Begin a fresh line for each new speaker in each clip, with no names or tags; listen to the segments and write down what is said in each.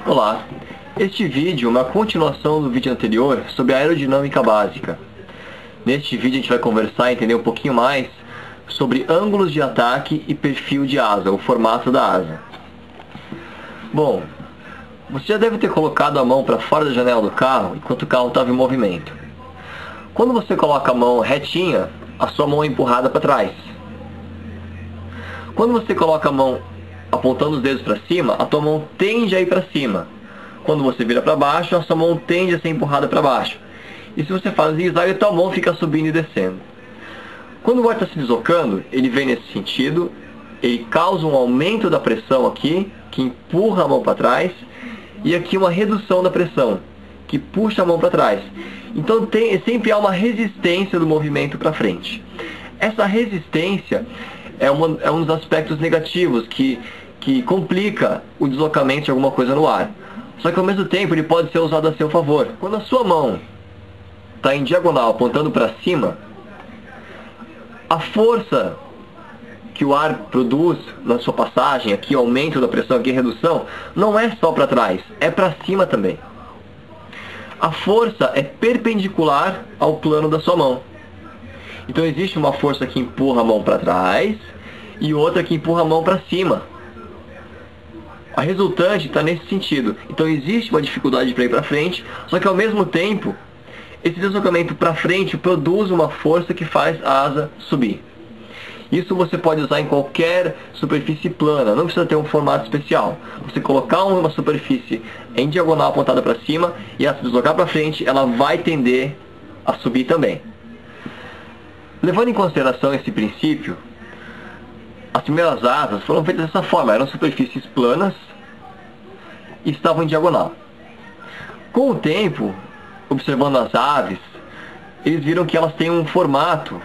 Olá, este vídeo é uma continuação do vídeo anterior sobre a aerodinâmica básica. Neste vídeo a gente vai conversar e entender um pouquinho mais sobre ângulos de ataque e perfil de asa, o formato da asa. Bom, você já deve ter colocado a mão para fora da janela do carro enquanto o carro estava em movimento. Quando você coloca a mão retinha, a sua mão é empurrada para trás. Quando você coloca a mão apontando os dedos para cima, a tua mão tende a ir para cima. Quando você vira para baixo, a sua mão tende a ser empurrada para baixo. E se você faz zigue-zague, a tua mão fica subindo e descendo. Quando o ar está se deslocando, ele vem nesse sentido, ele causa um aumento da pressão aqui, que empurra a mão para trás, e aqui uma redução da pressão, que puxa a mão para trás. Então sempre há uma resistência do movimento para frente. Essa resistência é um dos aspectos negativos que complica o deslocamento de alguma coisa no ar. Só que ao mesmo tempo ele pode ser usado a seu favor. Quando a sua mão está em diagonal apontando para cima, a força que o ar produz na sua passagem, aqui aumento da pressão, aqui redução, não é só para trás, é para cima também. A força é perpendicular ao plano da sua mão. Então existe uma força que empurra a mão para trás e outra que empurra a mão para cima. A resultante está nesse sentido. Então existe uma dificuldade para ir para frente, só que ao mesmo tempo, esse deslocamento para frente produz uma força que faz a asa subir. Isso você pode usar em qualquer superfície plana, não precisa ter um formato especial. Você colocar uma superfície em diagonal apontada para cima e ela se deslocar para frente, ela vai tender a subir também. Levando em consideração esse princípio, as primeiras asas foram feitas dessa forma, eram superfícies planas e estavam em diagonal. Com o tempo, observando as aves, eles viram que elas têm um formato,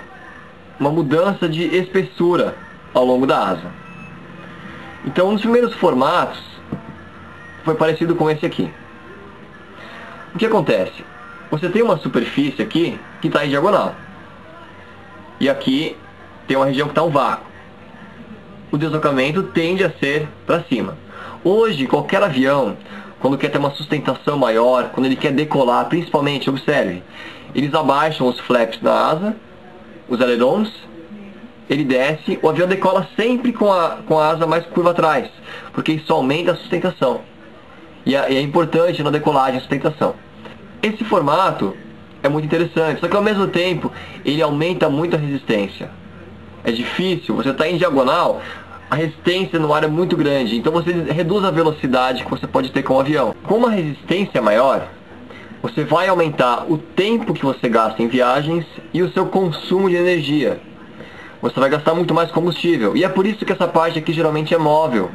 uma mudança de espessura ao longo da asa. Então, um dos primeiros formatos foi parecido com esse aqui. O que acontece? Você tem uma superfície aqui que está em diagonal. E aqui tem uma região que está um vácuo. O deslocamento tende a ser para cima. Hoje, qualquer avião, quando quer ter uma sustentação maior, quando ele quer decolar, principalmente, observe, eles abaixam os flaps da asa, os ailerons, ele desce, o avião decola sempre com a asa mais curva atrás, porque isso aumenta a sustentação. E é importante na decolagem a sustentação. Esse formato é muito interessante, só que ao mesmo tempo ele aumenta muito a resistência. É difícil, você está em diagonal, a resistência no ar é muito grande, então você reduz a velocidade que você pode ter com o avião. Com uma resistência maior, você vai aumentar o tempo que você gasta em viagens e o seu consumo de energia. Você vai gastar muito mais combustível, e é por isso que essa parte aqui geralmente é móvel.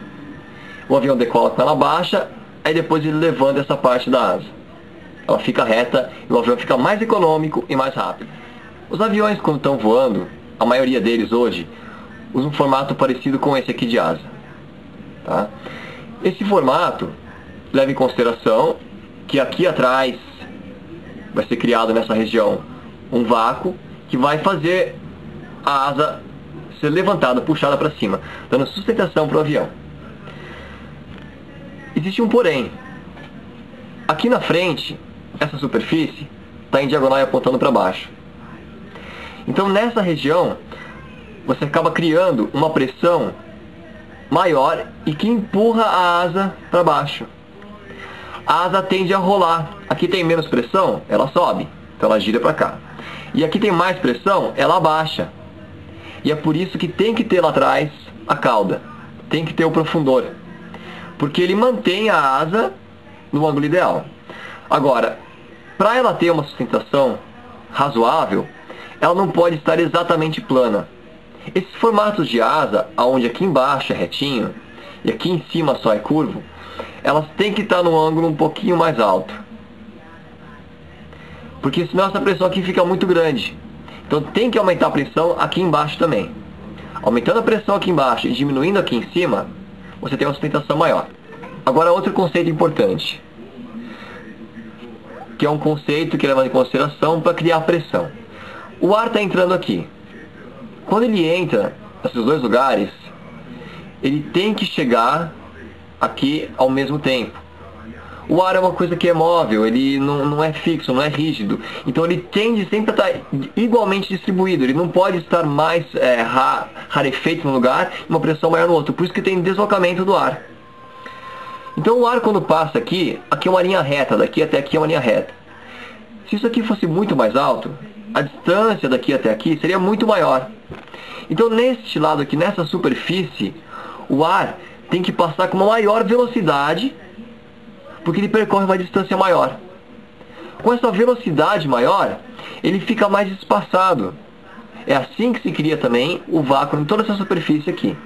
O avião decola com ela baixa, aí depois ele levanta essa parte da asa. Ela fica reta e o avião fica mais econômico e mais rápido. Os aviões, quando estão voando, a maioria deles hoje, usa um formato parecido com esse aqui de asa. Tá? Esse formato leva em consideração que aqui atrás vai ser criado nessa região um vácuo que vai fazer a asa ser levantada, puxada para cima, dando sustentação para o avião. Existe um porém. Aqui na frente, essa superfície está em diagonal e apontando para baixo. Então nessa região, você acaba criando uma pressão maior e que empurra a asa para baixo. A asa tende a rolar. Aqui tem menos pressão, ela sobe, então ela gira para cá. E aqui tem mais pressão, ela abaixa. E é por isso que tem que ter lá atrás a cauda. Tem que ter o profundor. Porque ele mantém a asa no ângulo ideal. Agora, para ela ter uma sustentação razoável, ela não pode estar exatamente plana. Esses formatos de asa, onde aqui embaixo é retinho e aqui em cima só é curvo, elas têm que estar num ângulo um pouquinho mais alto. Porque senão essa pressão aqui fica muito grande. Então tem que aumentar a pressão aqui embaixo também. Aumentando a pressão aqui embaixo e diminuindo aqui em cima, você tem uma sustentação maior. Agora outro conceito importante, que é um conceito que leva em consideração para criar pressão. O ar está entrando aqui. Quando ele entra nesses dois lugares, ele tem que chegar aqui ao mesmo tempo. O ar é uma coisa que é móvel, ele não é fixo, não é rígido. Então ele tende sempre a estar igualmente distribuído. Ele não pode estar mais rarefeito num lugar e uma pressão maior no outro. Por isso que tem deslocamento do ar. Então o ar quando passa aqui é uma linha reta, daqui até aqui é uma linha reta. Se isso aqui fosse muito mais alto, a distância daqui até aqui seria muito maior. Então neste lado aqui, nessa superfície, o ar tem que passar com uma maior velocidade, porque ele percorre uma distância maior. Com essa velocidade maior, ele fica mais espaçado. É assim que se cria também o vácuo em toda essa superfície aqui.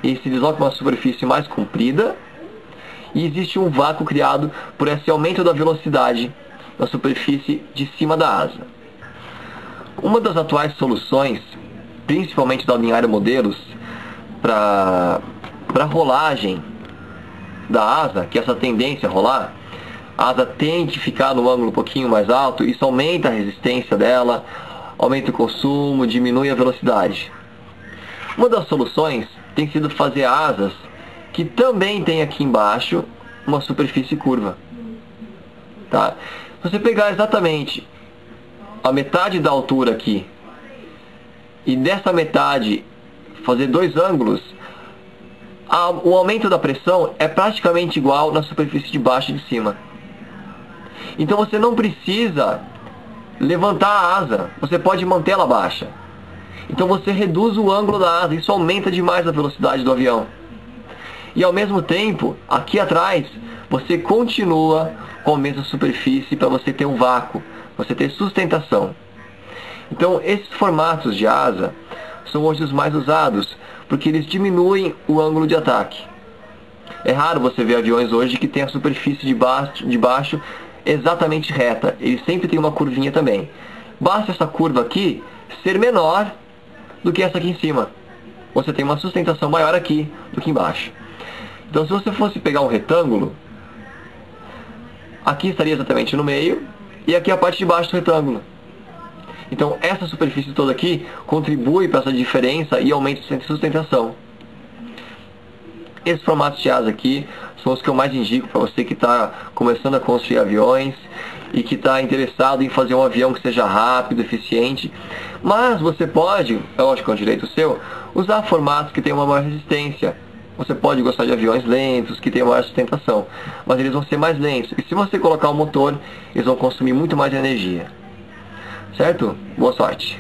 Ele se desloca uma superfície mais comprida e existe um vácuo criado por esse aumento da velocidade na superfície de cima da asa. Uma das atuais soluções, principalmente da Linhar Modelos, para rolagem da asa, que é essa tendência a rolar, a asa tem que ficar no ângulo um pouquinho mais alto, isso aumenta a resistência dela, aumenta o consumo, diminui a velocidade. Uma das soluções tem sido fazer asas que também tem aqui embaixo uma superfície curva. Tá? Se você pegar exatamente a metade da altura aqui e dessa metade fazer dois ângulos, o aumento da pressão é praticamente igual na superfície de baixo e de cima. Então você não precisa levantar a asa, você pode mantê-la baixa. Então você reduz o ângulo da asa, isso aumenta demais a velocidade do avião. E ao mesmo tempo, aqui atrás, você continua com a mesma superfície para você ter um vácuo, você ter sustentação. Então esses formatos de asa são hoje os mais usados, porque eles diminuem o ângulo de ataque. É raro você ver aviões hoje que tem a superfície de baixo exatamente reta. Ele sempre tem uma curvinha também. Basta essa curva aqui ser menor do que essa aqui em cima. Você tem uma sustentação maior aqui do que embaixo. Então se você fosse pegar um retângulo, aqui estaria exatamente no meio e aqui a parte de baixo do retângulo. Então essa superfície toda aqui contribui para essa diferença e aumenta a sustentação. Esses formatos de asa aqui são os que eu mais indico para você que está começando a construir aviões e que está interessado em fazer um avião que seja rápido, eficiente. Mas você pode, é lógico, é um direito seu, usar formatos que tenham uma maior resistência. Você pode gostar de aviões lentos, que tenham maior sustentação, mas eles vão ser mais lentos. E se você colocar o motor, eles vão consumir muito mais energia. Certo? Boa sorte!